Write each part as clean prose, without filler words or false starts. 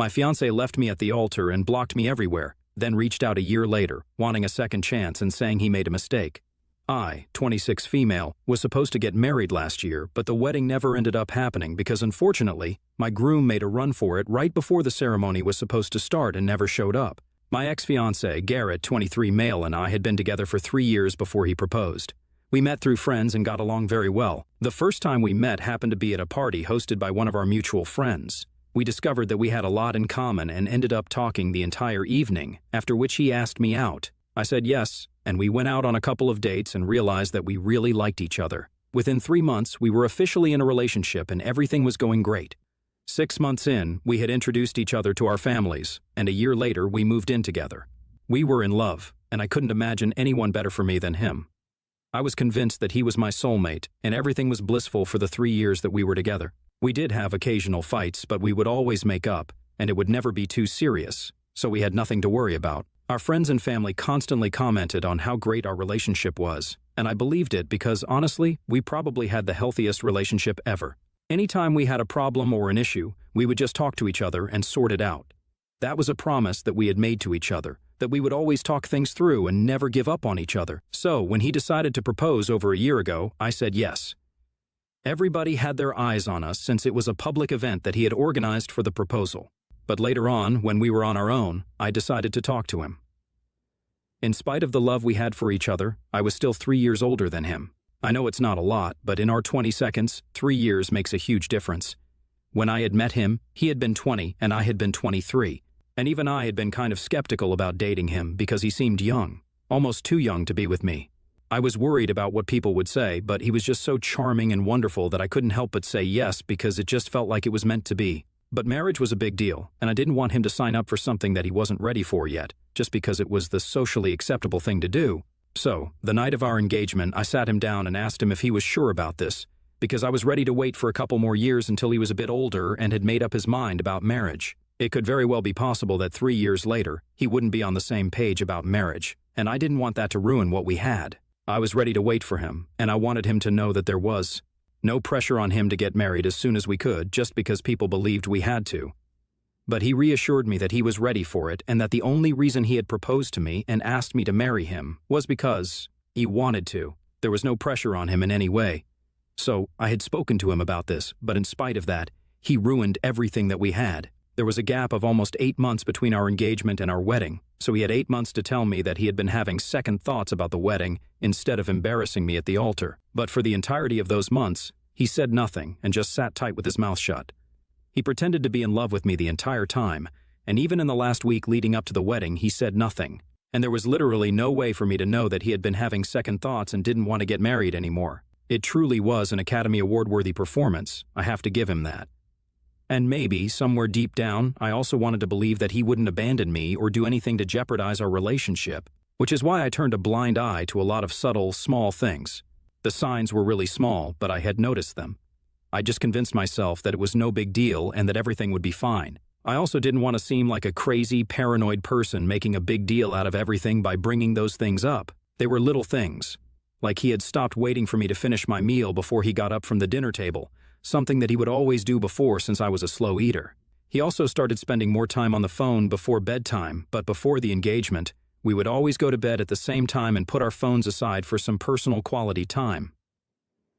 My fiancé left me at the altar and blocked me everywhere, then reached out a year later, wanting a second chance and saying he made a mistake. I, 26 female, was supposed to get married last year, but the wedding never ended up happening because unfortunately, my groom made a run for it right before the ceremony was supposed to start and never showed up. My ex-fiancé, Garrett, 23 male, and I had been together for 3 years before he proposed. We met through friends and got along very well. The first time we met happened to be at a party hosted by one of our mutual friends. We discovered that we had a lot in common and ended up talking the entire evening, after which he asked me out. I said yes, and we went out on a couple of dates and realized that we really liked each other. Within 3 months, we were officially in a relationship and everything was going great. 6 months in, we had introduced each other to our families, and a year later, we moved in together. We were in love, and I couldn't imagine anyone better for me than him. I was convinced that he was my soulmate, and everything was blissful for the 3 years that we were together. We did have occasional fights, but we would always make up, and it would never be too serious, so we had nothing to worry about. Our friends and family constantly commented on how great our relationship was, and I believed it because, honestly, we probably had the healthiest relationship ever. Anytime we had a problem or an issue, we would just talk to each other and sort it out. That was a promise that we had made to each other, that we would always talk things through and never give up on each other. So, when he decided to propose over a year ago, I said yes. Everybody had their eyes on us since it was a public event that he had organized for the proposal. But later on, when we were on our own, I decided to talk to him. In spite of the love we had for each other, I was still 3 years older than him. I know it's not a lot, but in our 22nds, 3 years makes a huge difference. When I had met him, he had been 20 and I had been 23. And even I had been kind of skeptical about dating him because he seemed young, almost too young to be with me. I was worried about what people would say, but he was just so charming and wonderful that I couldn't help but say yes because it just felt like it was meant to be. But marriage was a big deal, and I didn't want him to sign up for something that he wasn't ready for yet, just because it was the socially acceptable thing to do. So, the night of our engagement, I sat him down and asked him if he was sure about this, because I was ready to wait for a couple more years until he was a bit older and had made up his mind about marriage. It could very well be possible that 3 years later, he wouldn't be on the same page about marriage, and I didn't want that to ruin what we had. I was ready to wait for him, and I wanted him to know that there was no pressure on him to get married as soon as we could just because people believed we had to. But he reassured me that he was ready for it and that the only reason he had proposed to me and asked me to marry him was because he wanted to. There was no pressure on him in any way. So I had spoken to him about this, but in spite of that, he ruined everything that we had. There was a gap of almost 8 months between our engagement and our wedding, so he had 8 months to tell me that he had been having second thoughts about the wedding instead of embarrassing me at the altar. But for the entirety of those months, he said nothing and just sat tight with his mouth shut. He pretended to be in love with me the entire time, and even in the last week leading up to the wedding, he said nothing. And there was literally no way for me to know that he had been having second thoughts and didn't want to get married anymore. It truly was an Academy Award-worthy performance, I have to give him that. And maybe, somewhere deep down, I also wanted to believe that he wouldn't abandon me or do anything to jeopardize our relationship, which is why I turned a blind eye to a lot of subtle, small things. The signs were really small, but I had noticed them. I just convinced myself that it was no big deal and that everything would be fine. I also didn't want to seem like a crazy, paranoid person making a big deal out of everything by bringing those things up. They were little things. Like he had stopped waiting for me to finish my meal before he got up from the dinner table, something that he would always do before since I was a slow eater. He also started spending more time on the phone before bedtime, but before the engagement, we would always go to bed at the same time and put our phones aside for some personal quality time.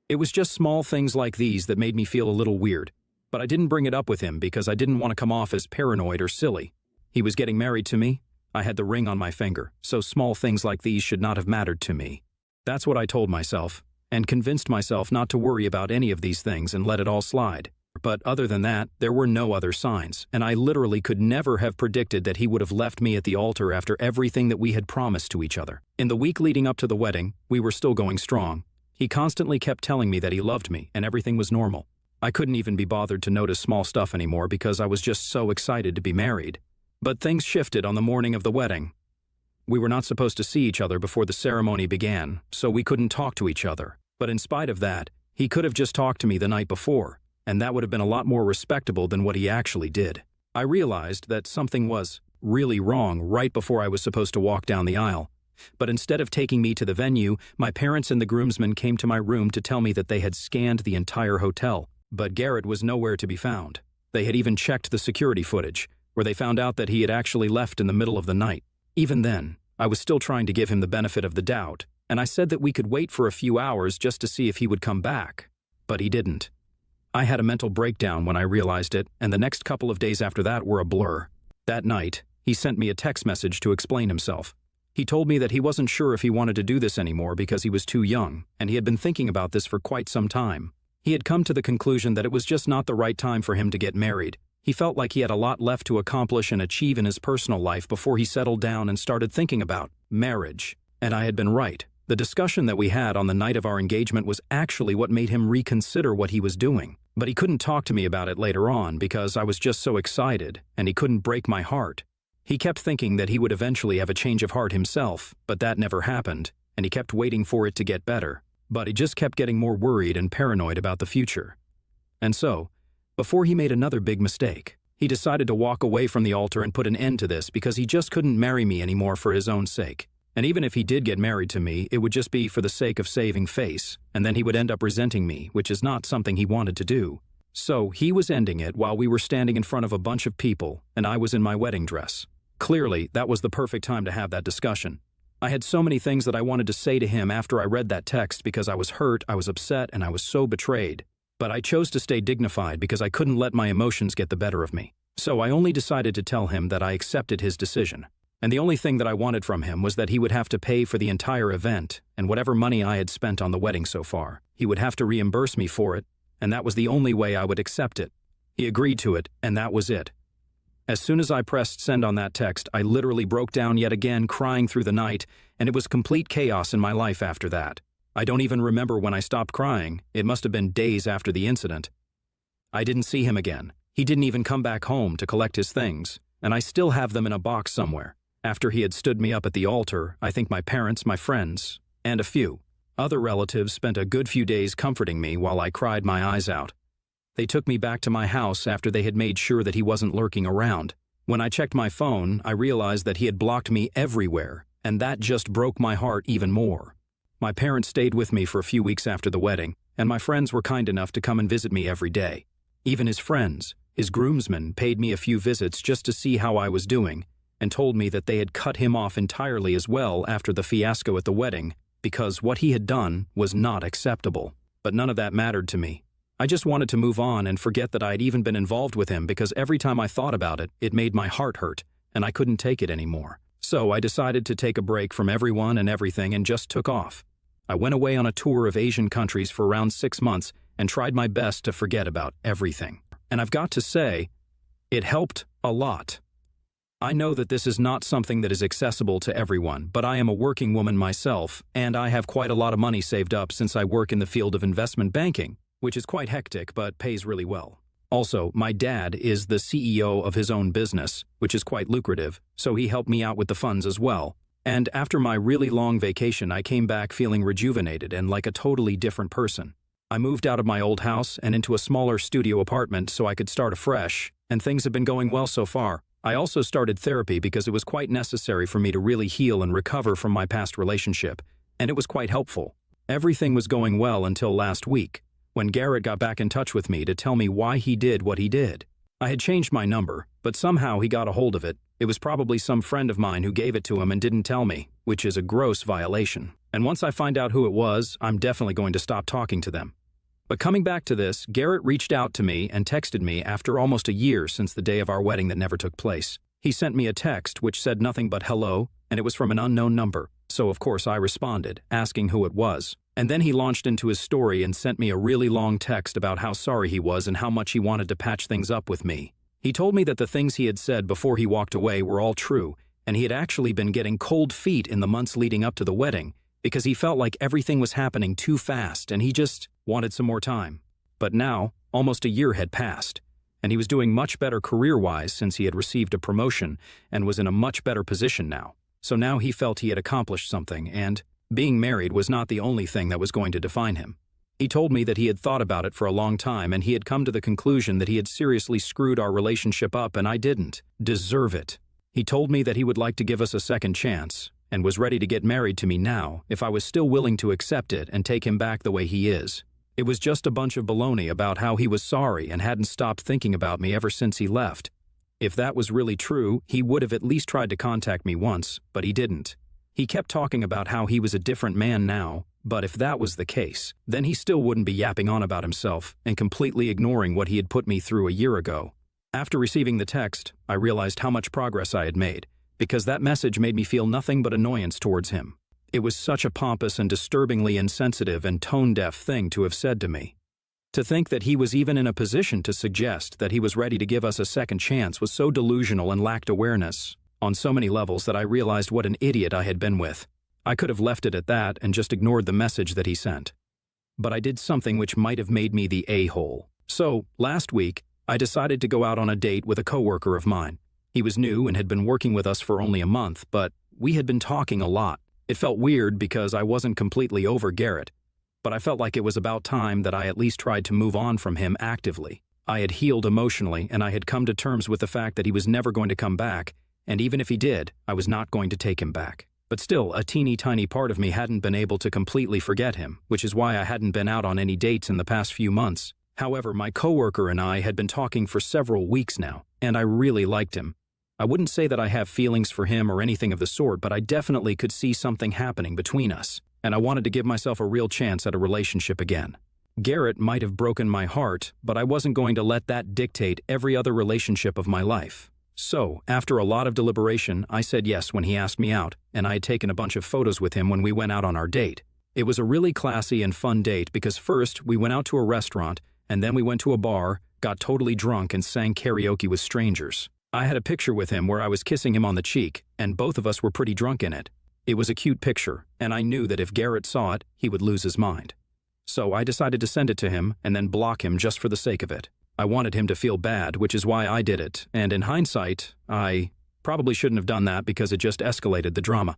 It was just small things like these that made me feel a little weird, but I didn't bring it up with him because I didn't want to come off as paranoid or silly. He was getting married to me. I had the ring on my finger, so small things like these should not have mattered to me. That's what I told myself, and convinced myself not to worry about any of these things and let it all slide. But other than that, there were no other signs, and I literally could never have predicted that he would have left me at the altar after everything that we had promised to each other. In the week leading up to the wedding, we were still going strong. He constantly kept telling me that he loved me and everything was normal. I couldn't even be bothered to notice small stuff anymore because I was just so excited to be married. But things shifted on the morning of the wedding. We were not supposed to see each other before the ceremony began, so we couldn't talk to each other. But in spite of that, he could have just talked to me the night before, and that would have been a lot more respectable than what he actually did. I realized that something was really wrong right before I was supposed to walk down the aisle. But instead of taking me to the venue, my parents and the groomsmen came to my room to tell me that they had scanned the entire hotel, but Garrett was nowhere to be found. They had even checked the security footage, where they found out that he had actually left in the middle of the night. Even then, I was still trying to give him the benefit of the doubt, and I said that we could wait for a few hours just to see if he would come back. But he didn't. I had a mental breakdown when I realized it, and the next couple of days after that were a blur. That night, he sent me a text message to explain himself. He told me that he wasn't sure if he wanted to do this anymore because he was too young, and he had been thinking about this for quite some time. He had come to the conclusion that it was just not the right time for him to get married. He felt like he had a lot left to accomplish and achieve in his personal life before he settled down and started thinking about marriage. And I had been right. The discussion that we had on the night of our engagement was actually what made him reconsider what he was doing. But he couldn't talk to me about it later on because I was just so excited, and he couldn't break my heart. He kept thinking that he would eventually have a change of heart himself, but that never happened, and he kept waiting for it to get better. But he just kept getting more worried and paranoid about the future. And so, before he made another big mistake, he decided to walk away from the altar and put an end to this because he just couldn't marry me anymore for his own sake. And even if he did get married to me, it would just be for the sake of saving face, and then he would end up resenting me, which is not something he wanted to do. So he was ending it while we were standing in front of a bunch of people, and I was in my wedding dress. Clearly, that was the perfect time to have that discussion. I had so many things that I wanted to say to him after I read that text because I was hurt, I was upset, and I was so betrayed. But I chose to stay dignified because I couldn't let my emotions get the better of me. So I only decided to tell him that I accepted his decision. And the only thing that I wanted from him was that he would have to pay for the entire event, and whatever money I had spent on the wedding so far, he would have to reimburse me for it, and that was the only way I would accept it. He agreed to it, and that was it. As soon as I pressed send on that text, I literally broke down yet again, crying through the night, and it was complete chaos in my life after that. I don't even remember when I stopped crying. It must have been days after the incident. I didn't see him again. He didn't even come back home to collect his things, and I still have them in a box somewhere. After he had stood me up at the altar, I think my parents, my friends, and a few other relatives spent a good few days comforting me while I cried my eyes out. They took me back to my house after they had made sure that he wasn't lurking around. When I checked my phone, I realized that he had blocked me everywhere, and that just broke my heart even more. My parents stayed with me for a few weeks after the wedding, and my friends were kind enough to come and visit me every day. Even his friends, his groomsmen, paid me a few visits just to see how I was doing, and told me that they had cut him off entirely as well after the fiasco at the wedding, because what he had done was not acceptable. But none of that mattered to me. I just wanted to move on and forget that I had even been involved with him because every time I thought about it, it made my heart hurt, and I couldn't take it anymore. So I decided to take a break from everyone and everything and just took off. I went away on a tour of Asian countries for around 6 months and tried my best to forget about everything. And I've got to say, it helped a lot. I know that this is not something that is accessible to everyone, but I am a working woman myself, and I have quite a lot of money saved up since I work in the field of investment banking, which is quite hectic but pays really well. Also, my dad is the CEO of his own business, which is quite lucrative, so he helped me out with the funds as well. And after my really long vacation, I came back feeling rejuvenated and like a totally different person. I moved out of my old house and into a smaller studio apartment so I could start afresh, and things have been going well so far. I also started therapy because it was quite necessary for me to really heal and recover from my past relationship, and it was quite helpful. Everything was going well until last week, when Garrett got back in touch with me to tell me why he did what he did. I had changed my number, but somehow he got a hold of it. It was probably some friend of mine who gave it to him and didn't tell me, which is a gross violation. And once I find out who it was, I'm definitely going to stop talking to them. But coming back to this, Garrett reached out to me and texted me after almost a year since the day of our wedding that never took place. He sent me a text which said nothing but hello, and it was from an unknown number. So of course I responded, asking who it was. And then he launched into his story and sent me a really long text about how sorry he was and how much he wanted to patch things up with me. He told me that the things he had said before he walked away were all true, and he had actually been getting cold feet in the months leading up to the wedding because he felt like everything was happening too fast and he just wanted some more time. But now, almost a year had passed, and he was doing much better career-wise since he had received a promotion and was in a much better position now. So now he felt he had accomplished something, and being married was not the only thing that was going to define him. He told me that he had thought about it for a long time and he had come to the conclusion that he had seriously screwed our relationship up and I didn't deserve it. He told me that he would like to give us a second chance and was ready to get married to me now if I was still willing to accept it and take him back the way he is. It was just a bunch of baloney about how he was sorry and hadn't stopped thinking about me ever since he left. If that was really true, he would have at least tried to contact me once, but he didn't. He kept talking about how he was a different man now, but if that was the case, then he still wouldn't be yapping on about himself and completely ignoring what he had put me through a year ago. After receiving the text, I realized how much progress I had made, because that message made me feel nothing but annoyance towards him. It was such a pompous and disturbingly insensitive and tone-deaf thing to have said to me. To think that he was even in a position to suggest that he was ready to give us a second chance was so delusional and lacked awareness on so many levels that I realized what an idiot I had been with. I could have left it at that and just ignored the message that he sent. But I did something which might have made me the a-hole. So, last week, I decided to go out on a date with a coworker of mine. He was new and had been working with us for only a month, but we had been talking a lot. It felt weird because I wasn't completely over Garrett, but I felt like it was about time that I at least tried to move on from him actively. I had healed emotionally, and I had come to terms with the fact that he was never going to come back, and even if he did, I was not going to take him back. But still, a teeny tiny part of me hadn't been able to completely forget him, which is why I hadn't been out on any dates in the past few months. However, my coworker and I had been talking for several weeks now, and I really liked him. I wouldn't say that I have feelings for him or anything of the sort, but I definitely could see something happening between us, and I wanted to give myself a real chance at a relationship again. Garrett might have broken my heart, but I wasn't going to let that dictate every other relationship of my life. So, after a lot of deliberation, I said yes when he asked me out, and I had taken a bunch of photos with him when we went out on our date. It was a really classy and fun date because first we went out to a restaurant, and then we went to a bar, got totally drunk, and sang karaoke with strangers. I had a picture with him where I was kissing him on the cheek, and both of us were pretty drunk in it. It was a cute picture, and I knew that if Garrett saw it, he would lose his mind. So I decided to send it to him and then block him just for the sake of it. I wanted him to feel bad, which is why I did it, and in hindsight, I probably shouldn't have done that because it just escalated the drama.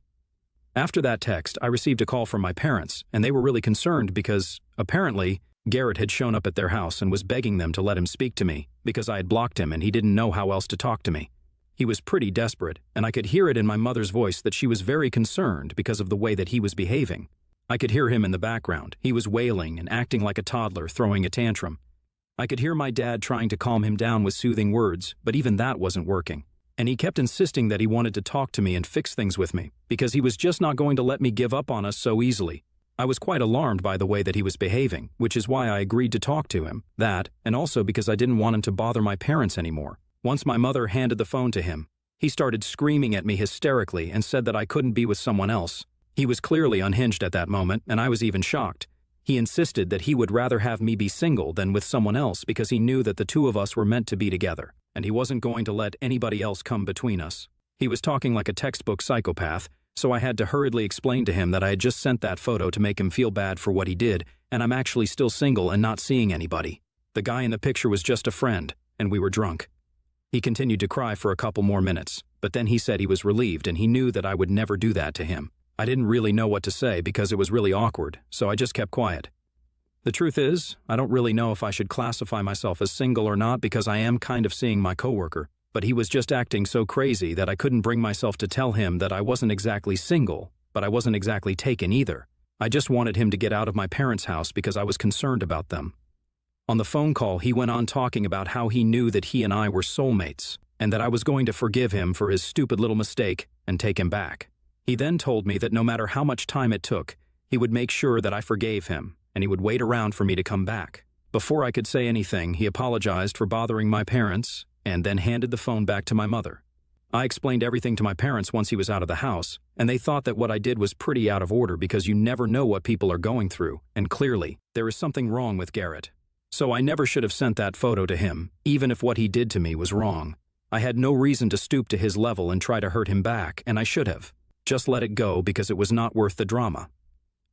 After that text, I received a call from my parents, and they were really concerned because, apparently, Garrett had shown up at their house and was begging them to let him speak to me because I had blocked him and he didn't know how else to talk to me. He was pretty desperate, and I could hear it in my mother's voice that she was very concerned because of the way that he was behaving. I could hear him in the background. He was wailing and acting like a toddler, throwing a tantrum. I could hear my dad trying to calm him down with soothing words, but even that wasn't working. And he kept insisting that he wanted to talk to me and fix things with me, because he was just not going to let me give up on us so easily. I was quite alarmed by the way that he was behaving, which is why I agreed to talk to him, and also because I didn't want him to bother my parents anymore. Once my mother handed the phone to him, he started screaming at me hysterically and said that I couldn't be with someone else. He was clearly unhinged at that moment, and I was even shocked. He insisted that he would rather have me be single than with someone else because he knew that the two of us were meant to be together, and he wasn't going to let anybody else come between us. He was talking like a textbook psychopath, so I had to hurriedly explain to him that I had just sent that photo to make him feel bad for what he did, and I'm actually still single and not seeing anybody. The guy in the picture was just a friend, and we were drunk. He continued to cry for a couple more minutes, but then he said he was relieved and he knew that I would never do that to him. I didn't really know what to say because it was really awkward, so I just kept quiet. The truth is, I don't really know if I should classify myself as single or not because I am kind of seeing my coworker, but he was just acting so crazy that I couldn't bring myself to tell him that I wasn't exactly single, but I wasn't exactly taken either. I just wanted him to get out of my parents' house because I was concerned about them. On the phone call, he went on talking about how he knew that he and I were soulmates, and that I was going to forgive him for his stupid little mistake and take him back. He then told me that no matter how much time it took, he would make sure that I forgave him, and he would wait around for me to come back. Before I could say anything, he apologized for bothering my parents, and then handed the phone back to my mother. I explained everything to my parents once he was out of the house, and they thought that what I did was pretty out of order because you never know what people are going through, and clearly, there is something wrong with Garrett. So I never should have sent that photo to him, even if what he did to me was wrong. I had no reason to stoop to his level and try to hurt him back, and I should have. Just let it go because it was not worth the drama.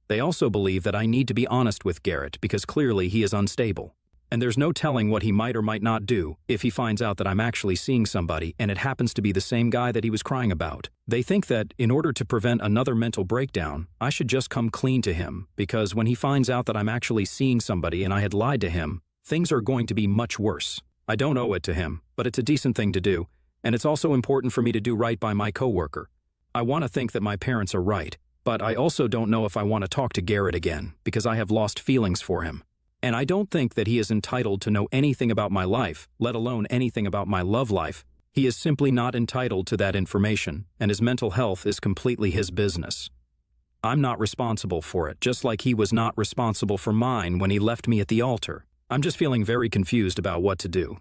They also believe that I need to be honest with Garrett because clearly he is unstable. And there's no telling what he might or might not do if he finds out that I'm actually seeing somebody and it happens to be the same guy that he was crying about. They think that in order to prevent another mental breakdown, I should just come clean to him because when he finds out that I'm actually seeing somebody and I had lied to him, things are going to be much worse. I don't owe it to him, but it's a decent thing to do, and it's also important for me to do right by my coworker. I want to think that my parents are right, but I also don't know if I want to talk to Garrett again because I have lost feelings for him. And I don't think that he is entitled to know anything about my life, let alone anything about my love life, He is simply not entitled to that information, and his mental health is completely his business. I'm not responsible for it, just like he was not responsible for mine when he left me at the altar. I'm just feeling very confused about what to do.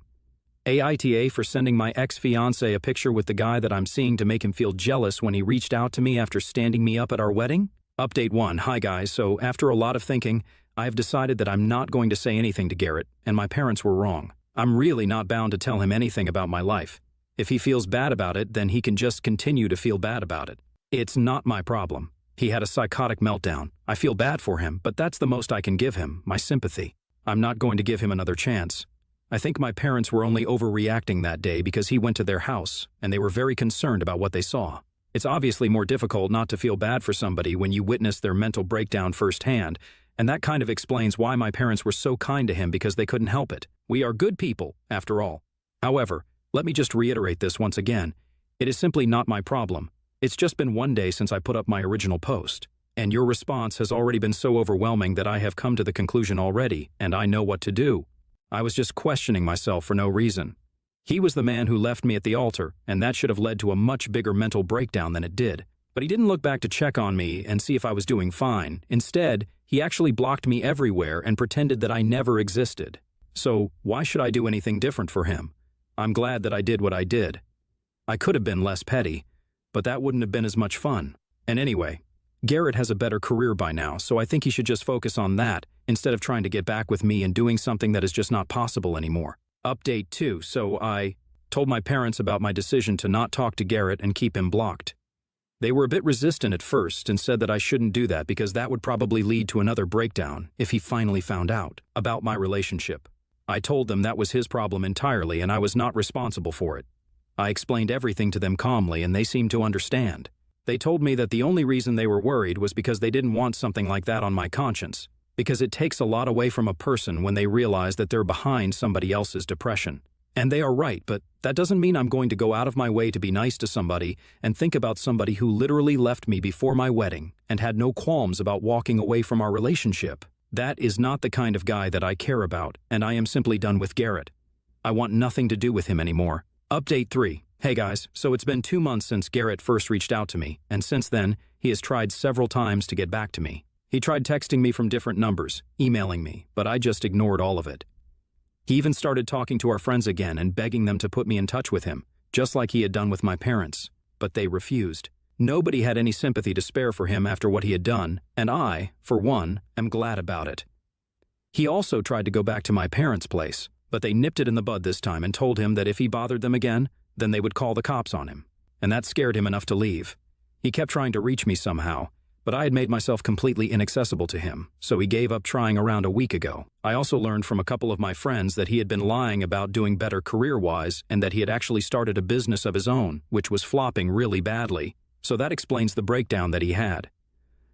AITA for sending my ex-fiancé a picture with the guy that I'm seeing to make him feel jealous when he reached out to me after standing me up at our wedding? Update 1. Hi guys, so after a lot of thinking, I've decided that I'm not going to say anything to Garrett, and my parents were wrong. I'm really not bound to tell him anything about my life. If he feels bad about it, then he can just continue to feel bad about it. It's not my problem. He had a psychotic meltdown. I feel bad for him, but that's the most I can give him, my sympathy. I'm not going to give him another chance. I think my parents were only overreacting that day because he went to their house, and they were very concerned about what they saw. It's obviously more difficult not to feel bad for somebody when you witness their mental breakdown firsthand, and that kind of explains why my parents were so kind to him because they couldn't help it. We are good people, after all. However, let me just reiterate this once again. It is simply not my problem. It's just been one day since I put up my original post, and your response has already been so overwhelming that I have come to the conclusion already, and I know what to do. I was just questioning myself for no reason. He was the man who left me at the altar, and that should have led to a much bigger mental breakdown than it did. But he didn't look back to check on me and see if I was doing fine. Instead, he actually blocked me everywhere and pretended that I never existed. So, why should I do anything different for him? I'm glad that I did what I did. I could have been less petty, but that wouldn't have been as much fun. And anyway, Garrett has a better career by now, so I think he should just focus on that instead of trying to get back with me and doing something that is just not possible anymore. Update 2. So I told my parents about my decision to not talk to Garrett and keep him blocked. They were a bit resistant at first and said that I shouldn't do that because that would probably lead to another breakdown if he finally found out about my relationship. I told them that was his problem entirely and I was not responsible for it. I explained everything to them calmly and they seemed to understand. They told me that the only reason they were worried was because they didn't want something like that on my conscience, because it takes a lot away from a person when they realize that they're behind somebody else's depression. And they are right, but that doesn't mean I'm going to go out of my way to be nice to somebody and think about somebody who literally left me before my wedding and had no qualms about walking away from our relationship. That is not the kind of guy that I care about, and I am simply done with Garrett. I want nothing to do with him anymore. Update 3. Hey guys, so it's been 2 months since Garrett first reached out to me, and since then, he has tried several times to get back to me. He tried texting me from different numbers, emailing me, but I just ignored all of it. He even started talking to our friends again and begging them to put me in touch with him, just like he had done with my parents, but they refused. Nobody had any sympathy to spare for him after what he had done, and I, for one, am glad about it. He also tried to go back to my parents' place, but they nipped it in the bud this time and told him that if he bothered them again, then they would call the cops on him, and that scared him enough to leave. He kept trying to reach me somehow, but I had made myself completely inaccessible to him, so he gave up trying around a week ago. I also learned from a couple of my friends that he had been lying about doing better career-wise and that he had actually started a business of his own, which was flopping really badly, so that explains the breakdown that he had.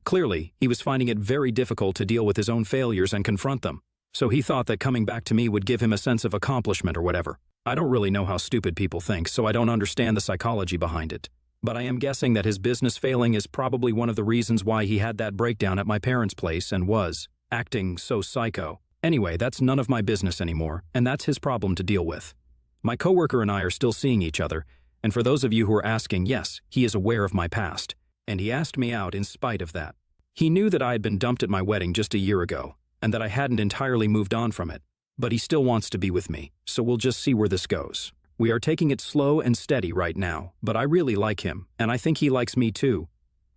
Clearly, he was finding it very difficult to deal with his own failures and confront them, so he thought that coming back to me would give him a sense of accomplishment or whatever. I don't really know how stupid people think, so I don't understand the psychology behind it. But I am guessing that his business failing is probably one of the reasons why he had that breakdown at my parents' place and was acting so psycho. Anyway, that's none of my business anymore, and that's his problem to deal with. My coworker and I are still seeing each other, and for those of you who are asking, yes, he is aware of my past, and he asked me out in spite of that. He knew that I had been dumped at my wedding just a year ago, and that I hadn't entirely moved on from it. But he still wants to be with me, so we'll just see where this goes. We are taking it slow and steady right now, but I really like him, and I think he likes me too.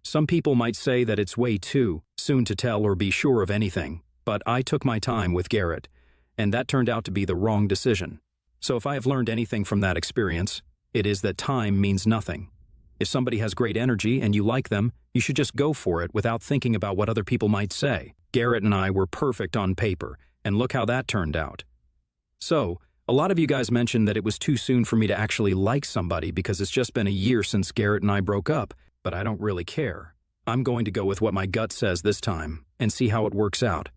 Some people might say that it's way too soon to tell or be sure of anything, but I took my time with Garrett, and that turned out to be the wrong decision. So if I have learned anything from that experience, it is that time means nothing. If somebody has great energy and you like them, you should just go for it without thinking about what other people might say. Garrett and I were perfect on paper, and look how that turned out. So, a lot of you guys mentioned that it was too soon for me to actually like somebody because it's just been a year since Garrett and I broke up, but I don't really care. I'm going to go with what my gut says this time and see how it works out.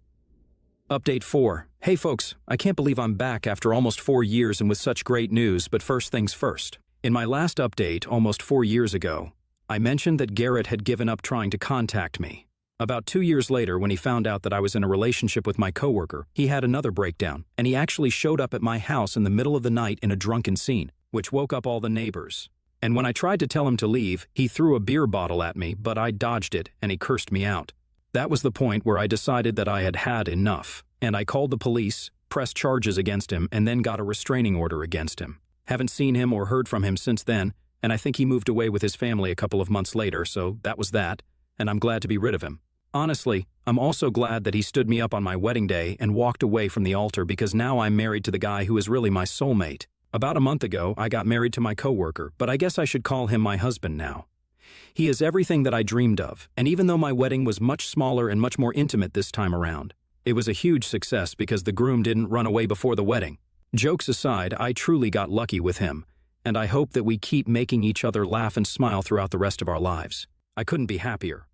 Update 4. Hey folks, I can't believe I'm back after almost 4 years and with such great news, but first things first. In my last update, almost 4 years ago, I mentioned that Garrett had given up trying to contact me. About 2 years later, when he found out that I was in a relationship with my coworker, he had another breakdown, and he actually showed up at my house in the middle of the night in a drunken scene. which woke up all the neighbors. And when I tried to tell him to leave, he threw a beer bottle at me, but I dodged it and he cursed me out. That was the point where I decided that I had had enough, and I called the police, pressed charges against him, and then got a restraining order against him. Haven't seen him or heard from him since then, and I think he moved away with his family a couple of months later, so that was that, and I'm glad to be rid of him. Honestly, I'm also glad that he stood me up on my wedding day and walked away from the altar because now I'm married to the guy who is really my soulmate. About a month ago, I got married to my coworker, but I guess I should call him my husband now. He is everything that I dreamed of, and even though my wedding was much smaller and much more intimate this time around, it was a huge success because the groom didn't run away before the wedding. Jokes aside, I truly got lucky with him, and I hope that we keep making each other laugh and smile throughout the rest of our lives. I couldn't be happier.